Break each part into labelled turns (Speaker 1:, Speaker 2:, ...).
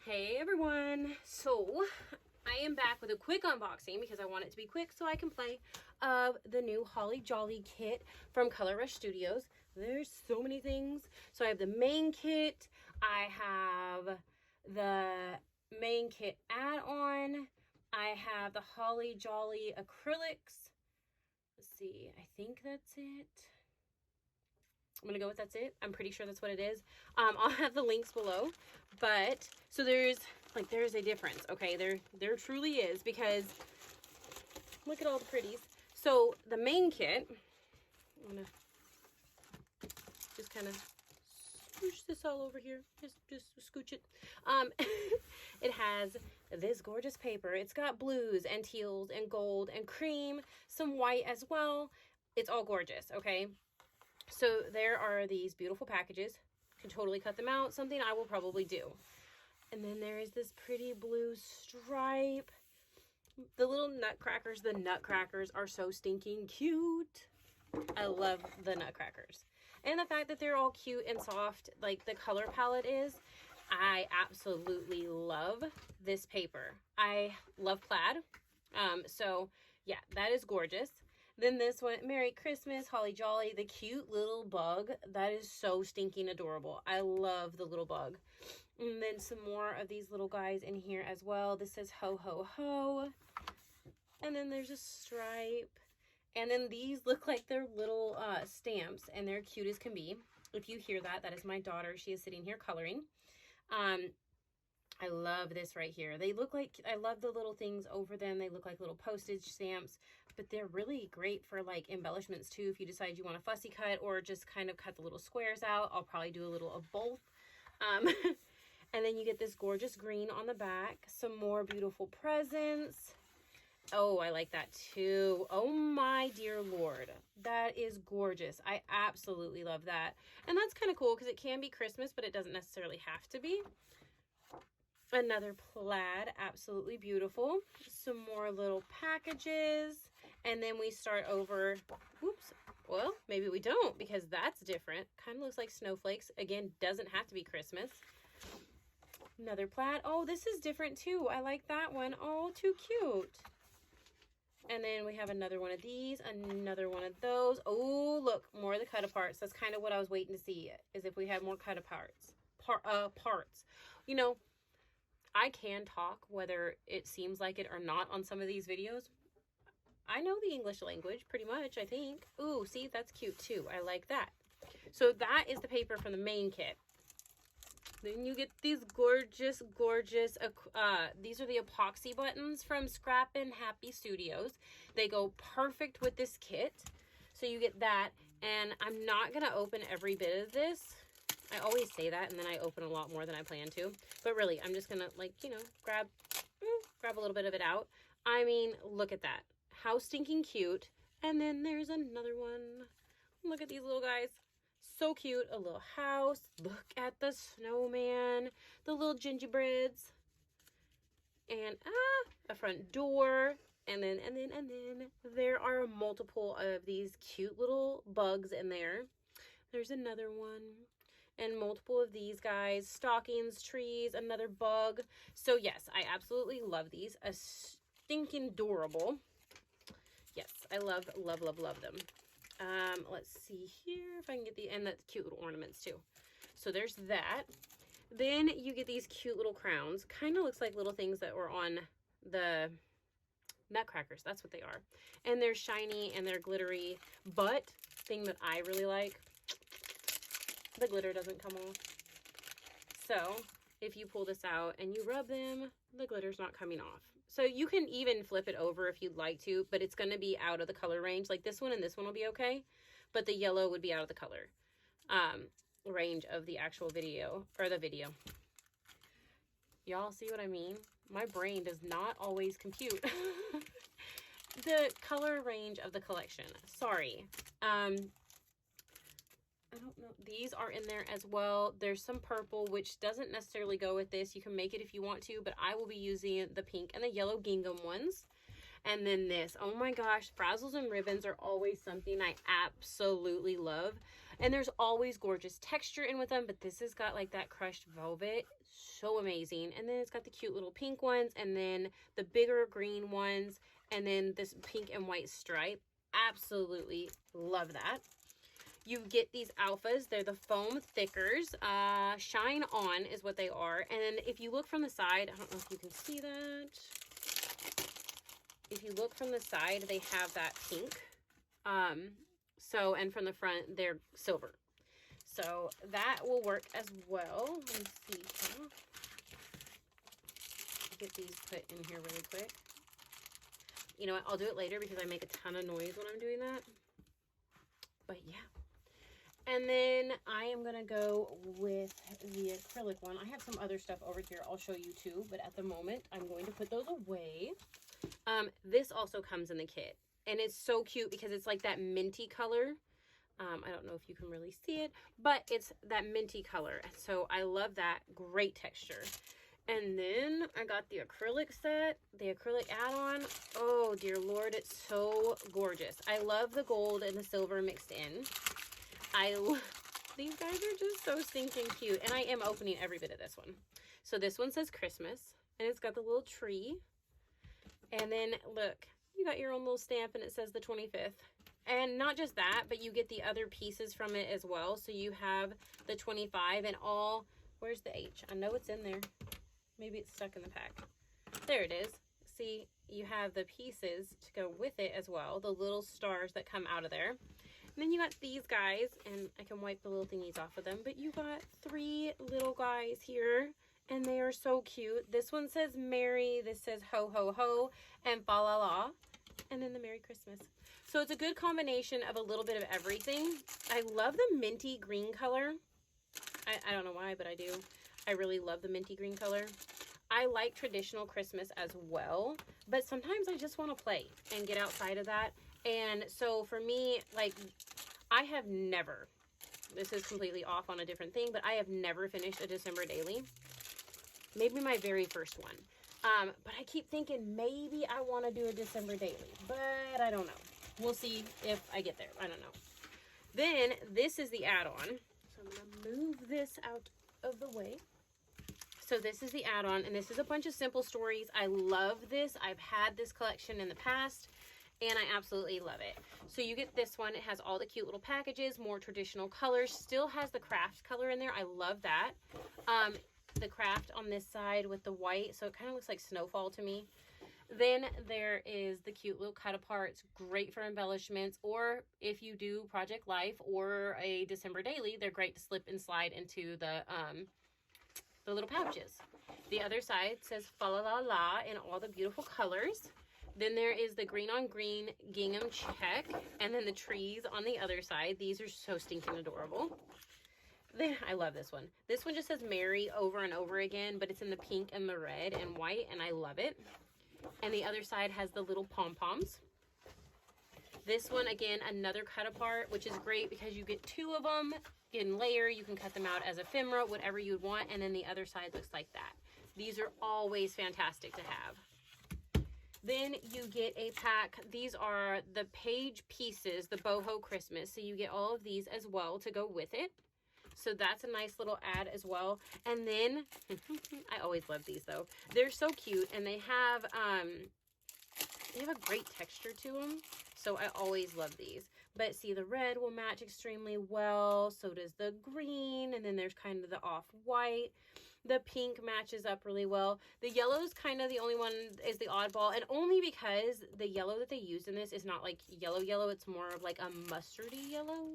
Speaker 1: Hey everyone, so I am back with a quick unboxing because I want it to be quick so I can play of the new Holly Jolly kit from Color Rush Studios. There's so many things. So I have the main kit, I have the main kit add-on, I have the Holly Jolly acrylics. Let's see, I think that's it. I'm gonna go with that's it. I'm pretty sure that's what it is. I'll have the links below, but so there's a difference. Okay, there truly is, because look at all the pretties. So the main kit, I'm gonna just kind of scooch this all over here. Just scooch it. It has this gorgeous paper. It's got blues and teals and gold and cream, some white as well. It's all gorgeous. Okay. So there are these beautiful packages. Can totally cut them out. Something I will probably do. And then there is this pretty blue stripe. The little nutcrackers. The nutcrackers are so stinking cute. I love the nutcrackers. And the fact that they're all cute and soft, like the color palette is. I absolutely love this paper. I love plaid. So yeah, that is gorgeous. Then this one, Merry Christmas, Holly Jolly, the cute little bug. That is so stinking adorable. I love the little bug. And then some more of these little guys in here as well. This says ho, ho, ho. And then there's a stripe. And then these look like they're little stamps, and they're cute as can be. If you hear that, that is my daughter. She is sitting here coloring. I love this right here. They look like, I love the little things over them. They look like little postage stamps, but they're really great for like embellishments too. If you decide you want a fussy cut or just kind of cut the little squares out, I'll probably do a little of both. And then you get this gorgeous green on the back, some more beautiful presents. Oh, I like that too. Oh my dear Lord. That is gorgeous. I absolutely love that. And that's kind of cool because it can be Christmas, but it doesn't necessarily have to be. Another plaid, absolutely beautiful. Some more little packages. And then we start over, oops, well, maybe we don't, because that's different. Kind of looks like snowflakes. Again, doesn't have to be Christmas. Another plaid. Oh, this is different too. I like that one. Oh, too cute. And then we have another one of these, another one of those. Oh, look, more of the cut-aparts. That's kind of what I was waiting to see, is if we had more cut-aparts. Parts. You know, I can talk whether it seems like it or not on some of these videos. I know the English language pretty much, I think. Ooh, see, that's cute too. I like that. So that is the paper from the main kit. Then you get these gorgeous, gorgeous, these are the epoxy buttons from Scrappin' Happy Studios. They go perfect with this kit. So you get that, and I'm not going to open every bit of this. I always say that, and then I open a lot more than I plan to. But really, I'm just going to, like, you know, grab a little bit of it out. I mean, look at that. How stinking cute. And then there's another one. Look at these little guys. So cute. A little house. Look at the snowman. The little gingerbreads. And, a front door. And then there are multiple of these cute little bugs in there. There's another one. And multiple of these guys, stockings, trees, another bug. So yes, I absolutely love these. A stinking adorable. Yes, I love them. Let's see here if I can get and the cute little ornaments too. So there's that. Then you get these cute little crowns. Kind of looks like little things that were on the nutcrackers. That's what they are. And they're shiny and they're glittery. But thing that I really like, the glitter doesn't come off. So if you pull this out and you rub them, the glitter's not coming off. So you can even flip it over if you'd like to, but it's going to be out of the color range. Like this one and this one will be okay, but the yellow would be out of the color range of the actual video, or the video. Y'all see what I mean? My brain does not always compute the color range of the collection. Sorry. I don't know. These are in there as well. There's some purple, which doesn't necessarily go with this. You can make it if you want to, but I will be using the pink and the yellow gingham ones. And then this, oh my gosh, frazzles and ribbons are always something I absolutely love. And there's always gorgeous texture in with them, but this has got like that crushed velvet. So amazing. And then it's got the cute little pink ones, and then the bigger green ones, and then this pink and white stripe. Absolutely love that. You get these alphas. They're the foam thickers. Shine On is what they are. And if you look from the side, I don't know if you can see that. If you look from the side, they have that pink. And from the front, they're silver. So that will work as well. Let me see. Get these put in here really quick. You know what? I'll do it later because I make a ton of noise when I'm doing that. But yeah. And then I am going to go with the acrylic one. I have some other stuff over here I'll show you too, but at the moment I'm going to put those away. This also comes in the kit, and it's so cute because it's like that minty color. I don't know if you can really see it, but it's that minty color. So I love that. Great texture. And then I got the acrylic set, the acrylic add-on. Oh dear Lord, it's so gorgeous. I love the gold and the silver mixed in. These guys are just so stinking cute. And I am opening every bit of this one. So this one says Christmas, and it's got the little tree. And then look, you got your own little stamp, and it says the 25th. And not just that, but you get the other pieces from it as well. So you have the 25 and all. Where's the H? I know it's in there. Maybe it's stuck in the pack. There it is. See, you have the pieces to go with it as well. The little stars that come out of there. And then you got these guys, and I can wipe the little thingies off of them, but you got 3 little guys here, and they are so cute. This one says Merry, this says Ho Ho Ho, and Fa La La, and then the Merry Christmas. So it's a good combination of a little bit of everything. I love the minty green color. I don't know why, but I do. I really love the minty green color. I like traditional Christmas as well, but sometimes I just want to play and get outside of that. And so for me, like, I have never, this is completely off on a different thing, but I have never finished a December daily. Maybe my very first one. But I keep thinking maybe I want to do a December daily, but I don't know. We'll see if I get there. I don't know. Then this is the add-on. So I'm going to move this out of the way. So this is the add-on, and this is a bunch of simple stories. I love this. I've had this collection in the past, and I absolutely love it. So you get this one. It has all the cute little packages, more traditional colors. Still has the craft color in there. I love that. The craft on this side with the white, so it kind of looks like snowfall to me. Then there is the cute little cut aparts, great for embellishments, or if you do Project Life or a December daily, they're great to slip and slide into the little pouches. The other side says Fa La La La in all the beautiful colors. Then there is the green on green gingham check, and then the trees on the other side. These are so stinking adorable. Then I love this one. This one just says Merry over and over again, but it's in the pink and the red and white, and I love it. And the other side has the little pom-poms. This one, again, another cut apart, which is great because you get 2 of them in layer. You can cut them out as ephemera, whatever you would want. And then the other side looks like that. These are always fantastic to have. Then you get a pack. These are the page pieces, the boho Christmas. So you get all of these as well to go with it. So that's a nice little add as well. And then, I always love these though. They're so cute, and they have a great texture to them. So I always love these. But see, the red will match extremely well. So does the green. And then there's kind of the off-white. The pink matches up really well. The yellow is kind of the only one, is the oddball. And only because the yellow that they used in this is not like yellow. It's more of like a mustardy yellow,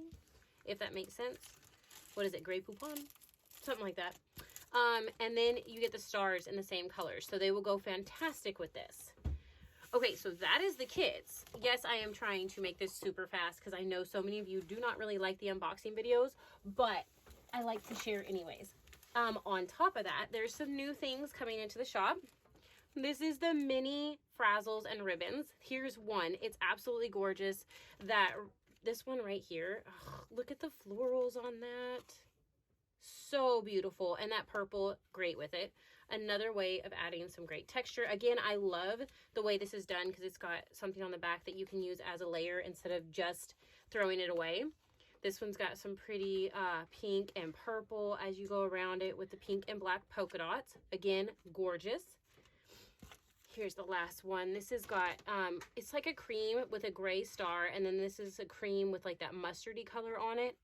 Speaker 1: if that makes sense. What is it? Grey Poupon? Something like that. And then you get the stars in the same colors. So they will go fantastic with this. Okay, so that is the kits. Yes, I am trying to make this super fast because I know so many of you do not really like the unboxing videos, but I like to share anyways. On top of that, there's some new things coming into the shop. This is the mini frazzles and ribbons. Here's one. It's absolutely gorgeous. This one right here, look at the florals on that. So beautiful. And that purple, great with it. Another way of adding some great texture. Again, I love the way this is done because it's got something on the back that you can use as a layer instead of just throwing it away. This one's got some pretty pink and purple as you go around it with the pink and black polka dots. Again, gorgeous. Here's the last one. This has got, it's like a cream with a gray star, and then this is a cream with like that mustardy color on it.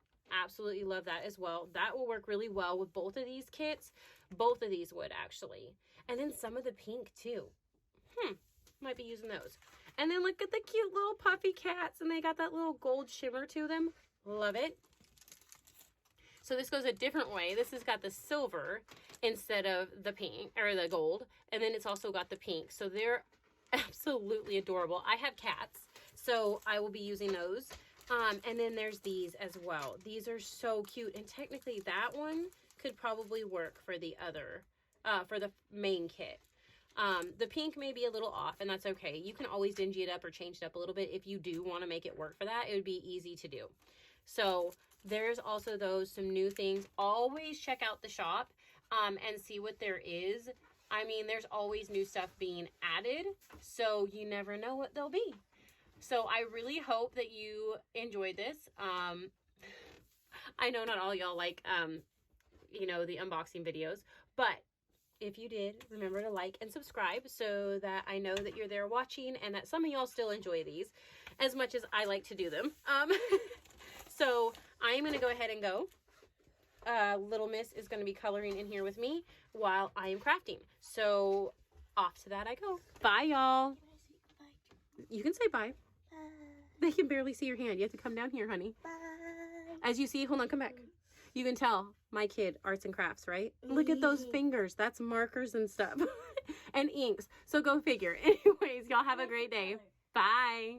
Speaker 1: Absolutely love that as well. That will work really well with both of these kits. Both of these would actually. And then some of the pink too. Might be using those. And then look at the cute little puffy cats, and they got that little gold shimmer to them. Love it. So this goes a different way. This has got the silver instead of the pink or the gold. And then it's also got the pink. So they're absolutely adorable. I have cats, so I will be using those. And then there's these as well. These are so cute. And technically that one could probably work for the other, for the main kit. The pink may be a little off, and that's okay. You can always dingy it up or change it up a little bit if you do want to make it work for that. It would be easy to do. So there's also some new things. Always check out the shop and see what there is. I mean, there's always new stuff being added, so you never know what they'll be. So I really hope that you enjoyed this. I know not all y'all like, you know, the unboxing videos, but if you did, remember to like and subscribe so that I know that you're there watching and that some of y'all still enjoy these as much as I like to do them. So I'm going to go ahead and go. Little Miss is going to be coloring in here with me while I am crafting. So off to that I go. Bye, y'all. You can say bye.
Speaker 2: Bye.
Speaker 1: They can barely see your hand. You have to come down here, honey.
Speaker 2: Bye.
Speaker 1: As you see, hold on, come back. You can tell my kid, arts and crafts, right? Look at those fingers. That's markers and stuff. And inks. So go figure. Anyways, y'all have a great day. Bye.